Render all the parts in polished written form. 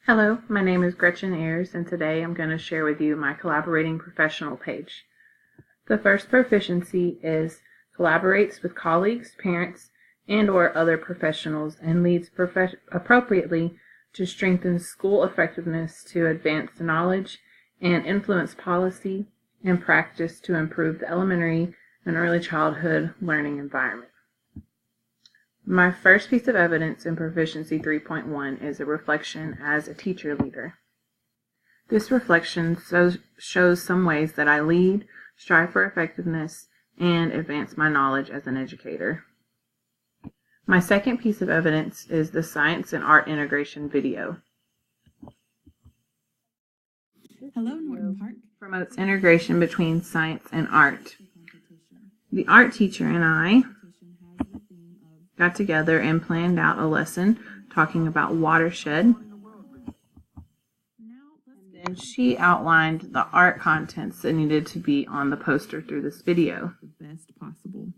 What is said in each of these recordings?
Hello, my name is Gretchen Ayers, and today I'm going to share with you my Collaborating Professional page. The first proficiency is collaborates with colleagues, parents, and/or other professionals and leads appropriately to strengthen school effectiveness, to advance knowledge and influence policy and practice to improve the elementary and early childhood learning environment. My first piece of evidence in Proficiency 3.1 is a reflection as a teacher leader. This reflection shows some ways that I lead, strive for effectiveness, and advance my knowledge as an educator. My second piece of evidence is the Science and Art Integration video. Hello, Norton Park. Promotes integration between science and art. The art teacher and I got together and planned out a lesson talking about watershed. And she outlined the art contents that needed to be on the poster through this video. Best possible.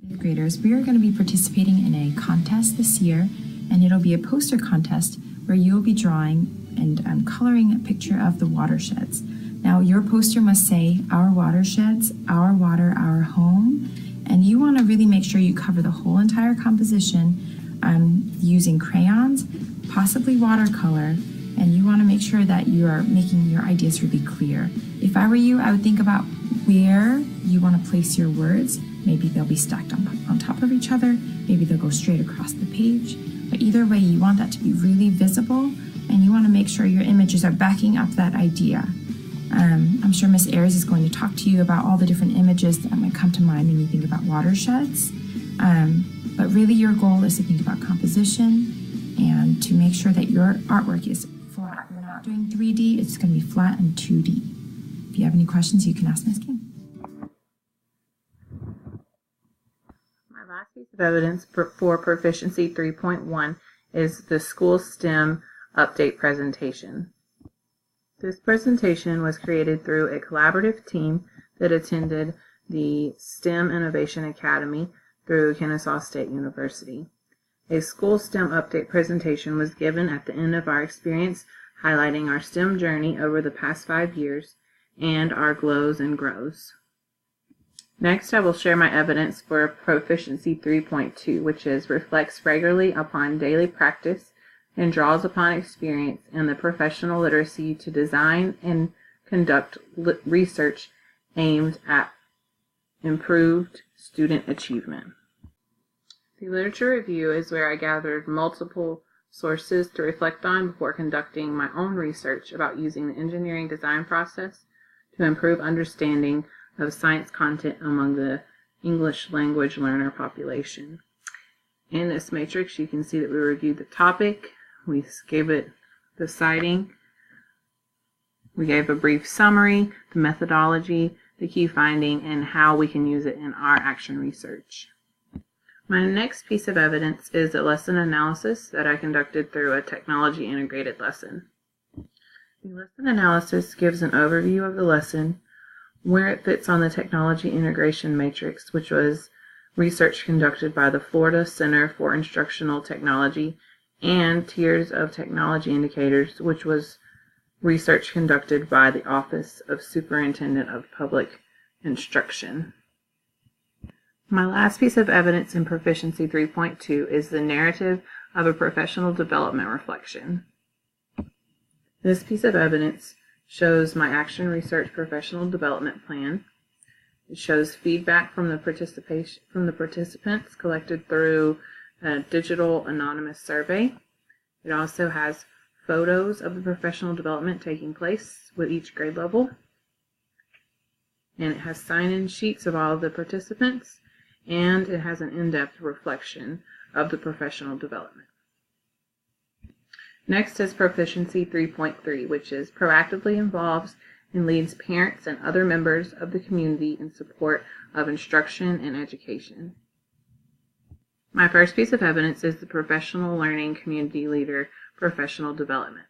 Fifth graders, we are going to be participating in a contest this year, and it'll be a poster contest where you'll be drawing and coloring a picture of the watersheds. Now, your poster must say, "Our watersheds, our water, our home," and you want to really make sure you cover the whole entire composition using crayons, possibly watercolor, and you want to make sure that you are making your ideas really clear. If I were you, I would think about where you want to place your words. Maybe they'll be stacked on top of each other, maybe they'll go straight across the page, but either way, you want that to be really visible, and you want to make sure your images are backing up that idea. I'm sure Miss Ayers is going to talk to you about all the different images that might come to mind when you think about watersheds. But really your goal is to think about composition and to make sure that your artwork is flat. We're not doing 3D, it's going to be flat and 2D. If you have any questions, you can ask Ms. Kim. My last piece of evidence for Proficiency 3.1 is the School STEM Update presentation. This presentation was created through a collaborative team that attended the STEM Innovation Academy through Kennesaw State University. A school STEM update presentation was given at the end of our experience, highlighting our STEM journey over the past 5 years and our glows and grows. Next, I will share my evidence for Proficiency 3.2, which is reflects regularly upon daily practice and draws upon experience and the professional literacy to design and conduct research aimed at improved student achievement. The literature review is where I gathered multiple sources to reflect on before conducting my own research about using the engineering design process to improve understanding of science content among the English language learner population. In this matrix, you can see that we reviewed the topic, we gave it the citing, we gave a brief summary, the methodology, the key finding, and how we can use it in our action research. My next piece of evidence is a lesson analysis that I conducted through a technology integrated lesson. The lesson analysis gives an overview of the lesson, where it fits on the technology integration matrix, which was research conducted by the Florida Center for Instructional Technology, and tiers of technology indicators, which was research conducted by the Office of Superintendent of Public Instruction. My last piece of evidence in Proficiency 3.2 is the narrative of a professional development reflection. This piece of evidence shows my action research professional development plan. It shows feedback from the participants collected through a digital anonymous survey. It also has photos of the professional development taking place with each grade level. And it has sign-in sheets of all of the participants, and it has an in-depth reflection of the professional development. Next is Proficiency 3.3, which is proactively involves and leads parents and other members of the community in support of instruction and education. My first piece of evidence is the Professional Learning Community Leader Professional Development.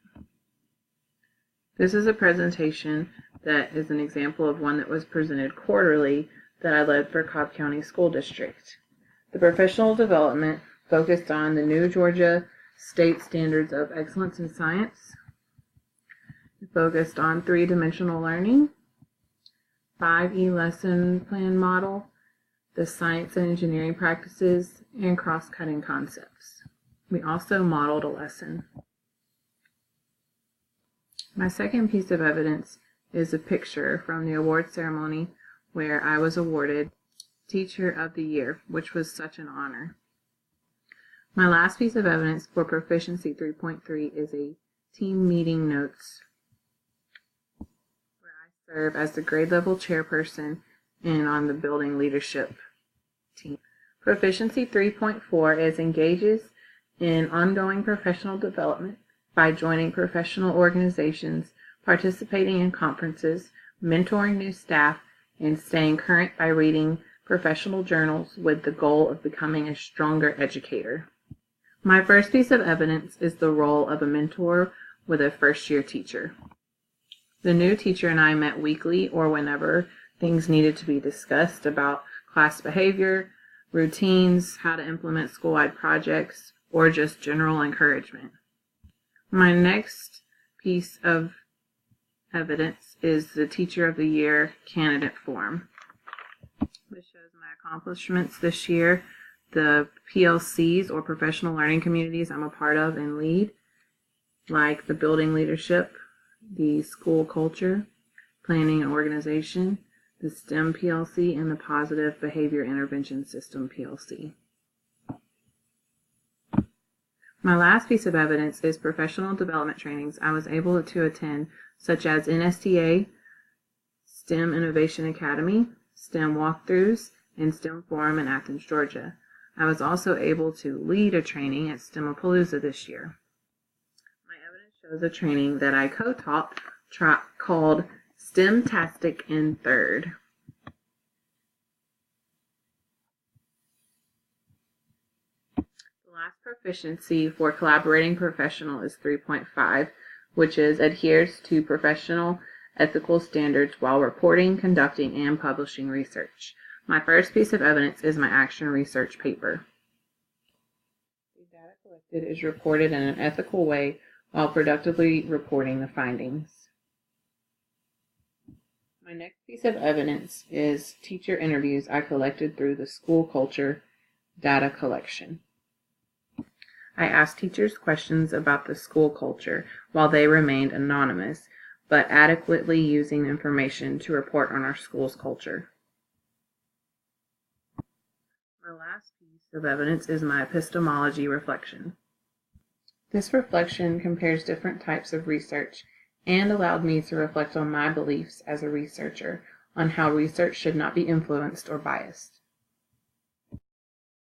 This is a presentation that is an example of one that was presented quarterly that I led for Cobb County School District. The professional development focused on the New Georgia state standards of excellence in science. It focused on three-dimensional learning, 5E lesson plan model, the science and engineering practices, and cross-cutting concepts. We also modeled a lesson. My second piece of evidence is a picture from the award ceremony where I was awarded Teacher of the Year, which was such an honor. My last piece of evidence for Proficiency 3.3 is a team meeting notes where I serve as the grade level chairperson and on the building leadership team. Proficiency 3.4 is engages in ongoing professional development by joining professional organizations, participating in conferences, mentoring new staff, and staying current by reading professional journals with the goal of becoming a stronger educator. My first piece of evidence is the role of a mentor with a first-year teacher. The new teacher and I met weekly or whenever things needed to be discussed about class behavior, routines, how to implement school-wide projects, or just general encouragement. My next piece of evidence is the Teacher of the Year candidate form. This shows my accomplishments this year, the PLCs or professional learning communities I'm a part of and lead, like the building leadership, the school culture, planning and organization, the STEM PLC, and the Positive Behavior Intervention System PLC. My last piece of evidence is professional development trainings I was able to attend, such as NSTA, STEM Innovation Academy, STEM Walkthroughs, and STEM Forum in Athens, Georgia. I was also able to lead a training at STEMapalooza this year. My evidence shows a training that I co-taught called STEMtastic in Third. The last proficiency for collaborating professional is 3.5, which is adheres to professional ethical standards while reporting, conducting, and publishing research. My first piece of evidence is my action research paper. The data collected is reported in an ethical way while productively reporting the findings. My next piece of evidence is teacher interviews I collected through the school culture data collection. I asked teachers questions about the school culture while they remained anonymous, but adequately using information to report on our school's culture. My last piece of evidence is my epistemology reflection. This reflection compares different types of research and allowed me to reflect on my beliefs as a researcher on how research should not be influenced or biased.